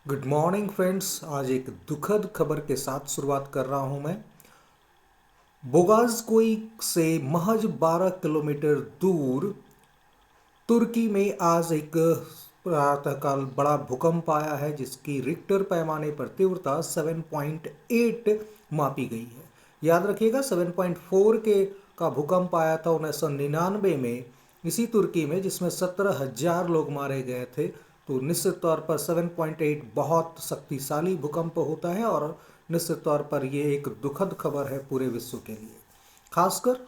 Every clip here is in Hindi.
Good morning friends. आज एक दुखद खबर के साथ शुरुआत कर रहा हूं मैं। बोगाज़कोई से महज 12 किलोमीटर दूर तुर्की में आज एक प्रातःकाल बड़ा भूकंप आया है, जिसकी रिक्टर पैमाने पर तीव्रता 7.8 मापी गई है। याद रखिएगा 7.4 के का भूकंप आया था 1999 में इसी तुर्की में, जिसमें 17,000 लोग मारे गए थे। तो निश्चित तौर पर 7.8 बहुत शक्तिशाली भूकंप होता है और निश्चित तौर पर यह एक दुखद खबर है पूरे विश्व के लिए। खासकर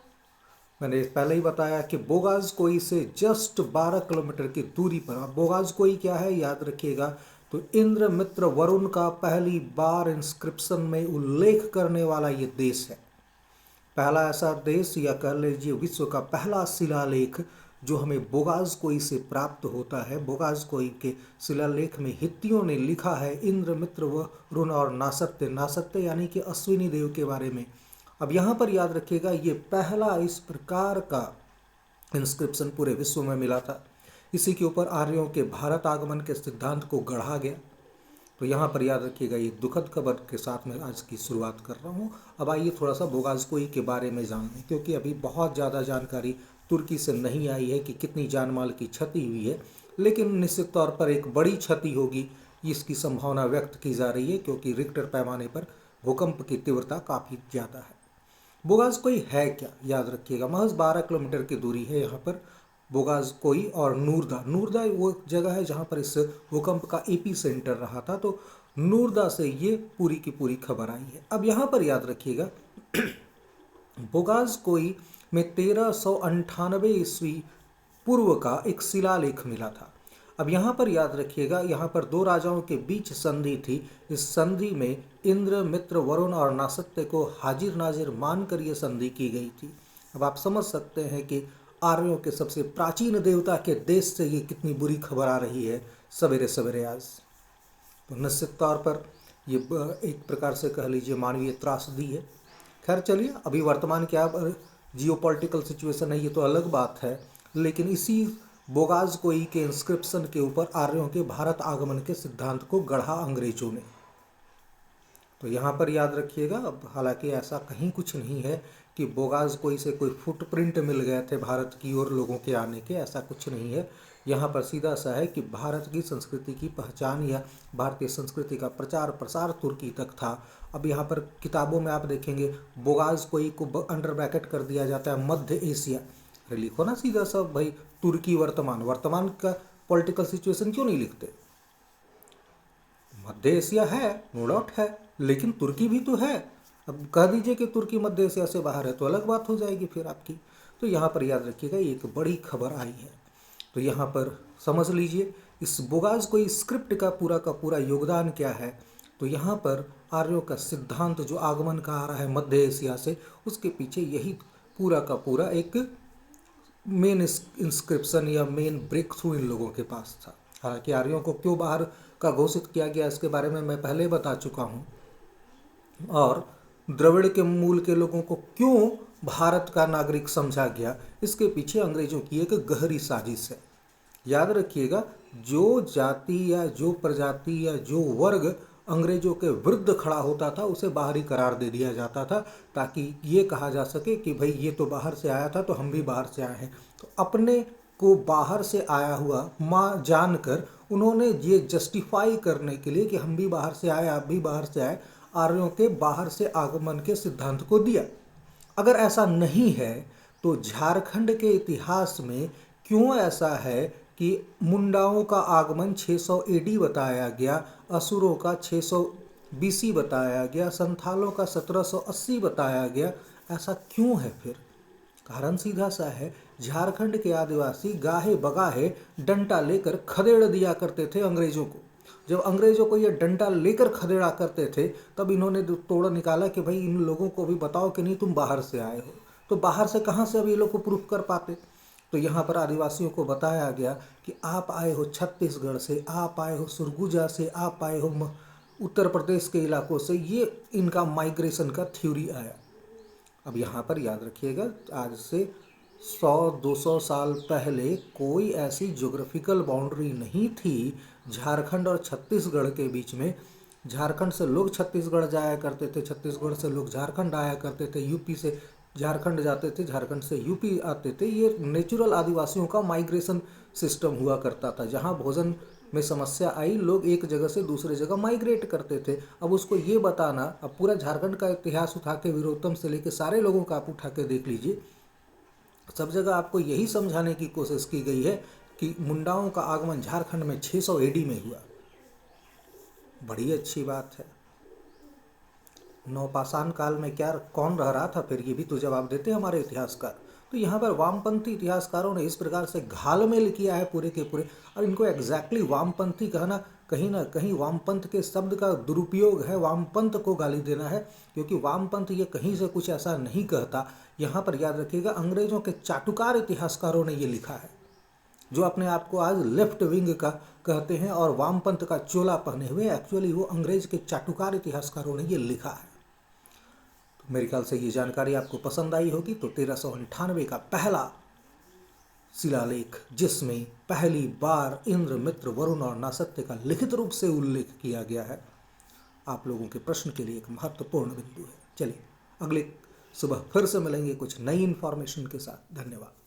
मैंने पहले ही बताया कि बोगाज़कोई से जस्ट 12 किलोमीटर की दूरी पर। अब बोगाज़कोई क्या है याद रखिएगा, तो इंद्र मित्र वरुण का पहली बार इंस्क्रिप्शन में उल्लेख करने वाला ये देश है। पहला ऐसा देश, या कह लीजिए विश्व का पहला शिलालेख जो हमें बोगाज़कोई से प्राप्त होता है। बोगाज़कोई के शिलालेख में हित्तियों ने लिखा है इंद्र मित्र वरुण और नासत्य, नासत्य यानी कि अश्विनी देव के बारे में। अब यहाँ पर याद रखिएगा ये पहला इस प्रकार का इंस्क्रिप्शन पूरे विश्व में मिला था। इसी के ऊपर आर्यों के भारत आगमन के सिद्धांत को गढ़ा गया। तो यहाँ पर याद रखिएगा ये दुखद खबर के साथ मैं आज की शुरुआत कर रहा हूँ। अब आइए थोड़ा सा बोगाज़कोई के बारे में जान लें, क्योंकि अभी बहुत ज़्यादा जानकारी तुर्की से नहीं आई है कि कितनी जान माल की क्षति हुई है, लेकिन निश्चित तौर पर एक बड़ी क्षति होगी इसकी संभावना व्यक्त की जा रही है, क्योंकि रिक्टर पैमाने पर भूकंप की तीव्रता काफ़ी ज़्यादा है। बोगाज़कोई है क्या याद रखिएगा, महज 12 किलोमीटर की दूरी है यहाँ पर बोगाज़कोई और नूरदा। नूरदा वो जगह है जहाँ पर इस भूकंप का एपी सेंटर रहा था। तो नूरदा से ये पूरी की पूरी खबर आई है। अब यहाँ पर याद रखिएगा बोगाज़कोई में 1398 ईस्वी पूर्व का एक शिलालेख मिला था। अब यहाँ पर याद रखिएगा, यहाँ पर दो राजाओं के बीच संधि थी। इस संधि में इंद्र मित्र वरुण और नासत्य को हाजिर नाजिर मानकर यह संधि की गई थी। अब आप समझ सकते हैं कि आर्यों के सबसे प्राचीन देवता के देश से ये कितनी बुरी खबर आ रही है सवेरे सवेरे आज। तो निश्चित तौर पर ये एक प्रकार से कह लीजिए मानवीय त्रासदी है। खैर चलिए, अभी वर्तमान क्या जियोपॉलिटिकल सिचुएशन है ये तो अलग बात है, लेकिन इसी बोगाज़कोई के इंस्क्रिप्शन के ऊपर आर्यों के भारत आगमन के सिद्धांत को गढ़ा अंग्रेजों ने। तो यहाँ पर याद रखिएगा, अब हालांकि ऐसा कहीं कुछ नहीं है कि बोगाज़कोई से कोई फुटप्रिंट मिल गए थे भारत की ओर लोगों के आने के, ऐसा कुछ नहीं है। यहाँ पर सीधा सा है कि भारत की संस्कृति की पहचान या भारतीय संस्कृति का प्रचार प्रसार तुर्की तक था। अब यहाँ पर किताबों में आप देखेंगे बोगाज़कोई को अंडर ब्रैकेट कर दिया जाता है मध्य एशिया। अरे लिखो ना सीधा सा भाई, तुर्की वर्तमान, वर्तमान का पॉलिटिकल सिचुएशन क्यों नहीं लिखते। मध्य एशिया है, नो डाउट है, लेकिन तुर्की भी तो है। अब कह दीजिए कि तुर्की मध्य एशिया से बाहर है तो अलग बात हो जाएगी फिर आपकी। तो यहाँ पर याद रखिएगा ये एक बड़ी खबर आई है। तो यहाँ पर समझ लीजिए इस बोगाज़कोई स्क्रिप्ट का पूरा योगदान क्या है। तो यहाँ पर आर्यों का सिद्धांत जो आगमन का आ रहा है मध्य एशिया से, उसके पीछे यही पूरा का पूरा एक मेन इंस्क्रिप्शन या मेन ब्रेक थ्रू इन लोगों के पास था। हालांकि आर्यों को क्यों बाहर का घोषित किया गया इसके बारे में मैं पहले बता चुका हूँ, और द्रविड़ के मूल के लोगों को क्यों भारत का नागरिक समझा गया, इसके पीछे अंग्रेजों की एक गहरी साजिश है। याद रखिएगा, जो जाति या जो प्रजाति या जो वर्ग अंग्रेजों के विरुद्ध खड़ा होता था उसे बाहरी करार दे दिया जाता था, ताकि ये कहा जा सके कि भाई ये तो बाहर से आया था तो हम भी बाहर से आए हैं। तो अपने को बाहर से आया हुआ माँ जानकर उन्होंने ये जस्टिफाई करने के लिए कि हम भी बाहर से आए आप भी बाहर से आए, आर्यों के बाहर से आगमन के सिद्धांत को दिया। अगर ऐसा नहीं है तो झारखंड के इतिहास में क्यों ऐसा है कि मुंडाओं का आगमन 600 एडी बताया गया, असुरों का 600 बीसी बताया गया, संथालों का 1780 बताया गया, ऐसा क्यों है फिर? कारण सीधा सा है, झारखंड के आदिवासी गाहे बगाहे डंडा लेकर खदेड़ दिया करते थे अंग्रेजों को। जब अंग्रेजों को ये डंडा लेकर खदेड़ा करते थे तब इन्होंने तोड़ निकाला कि भाई इन लोगों को भी बताओ कि नहीं तुम बाहर से आए हो। तो बाहर से कहाँ से अब ये लोग को प्रूफ कर पाते। तो यहाँ पर आदिवासियों को बताया गया कि आप आए हो छत्तीसगढ़ से, आप आए हो सुरगुजा से, आप आए हो उत्तर प्रदेश के इलाकों से, ये इनका माइग्रेशन का थ्योरी आया। अब यहाँ पर याद रखिएगा, आज से 100-200 साल पहले कोई ऐसी ज्योग्राफिकल बाउंड्री नहीं थी झारखंड और छत्तीसगढ़ के बीच में, झारखंड से लोग छत्तीसगढ़ जाया करते थे, छत्तीसगढ़ से लोग झारखंड आया करते थे, यूपी से झारखंड जाते थे, झारखंड से यूपी आते थे। ये नेचुरल आदिवासियों का माइग्रेशन सिस्टम हुआ करता था। जहाँ भोजन में समस्या आई, लोग एक जगह से दूसरे जगह माइग्रेट करते थे। अब उसको ये बताना, अब पूरा झारखंड का इतिहास उठा के, वीरोत्तम से लेकर सारे लोगों का आप उठा के देख लीजिए, सब जगह आपको यही समझाने की कोशिश की गई है कि मुंडाओं का आगमन झारखंड में 600 एडी में हुआ। बड़ी अच्छी बात है। नवपाषाण काल में क्या कौन रह रहा था फिर, ये भी तो जवाब देते हैं हमारे इतिहासकार। तो यहाँ पर वामपंथी इतिहासकारों ने इस प्रकार से घालमेल किया है पूरे के पूरे, और इनको एग्जैक्टली वामपंथी कहना कहीं ना कहीं वामपंथ के शब्द का दुरुपयोग है, वामपंथ को गाली देना है, क्योंकि वामपंथ ये कहीं से कुछ ऐसा नहीं कहता। यहाँ पर याद रखिएगा, अंग्रेजों के चाटुकार इतिहासकारों ने ये लिखा है, जो अपने आप को आज लेफ्ट विंग का कहते हैं और वामपंथ का चोला पहने हुए, एक्चुअली वो अंग्रेज के चाटुकार इतिहासकारों ने ये लिखा है। तो मेरे ख्याल से ये जानकारी आपको पसंद आई होगी। तो 1398 का पहला शिलालेख, जिसमें पहली बार इंद्र, मित्र, वरुण और नासत्य का लिखित रूप से उल्लेख किया गया है, आप लोगों के प्रश्न के लिए एक महत्वपूर्ण बिंदु है। चलिए अगले सुबह फिर से मिलेंगे कुछ नई इन्फॉर्मेशन के साथ। धन्यवाद।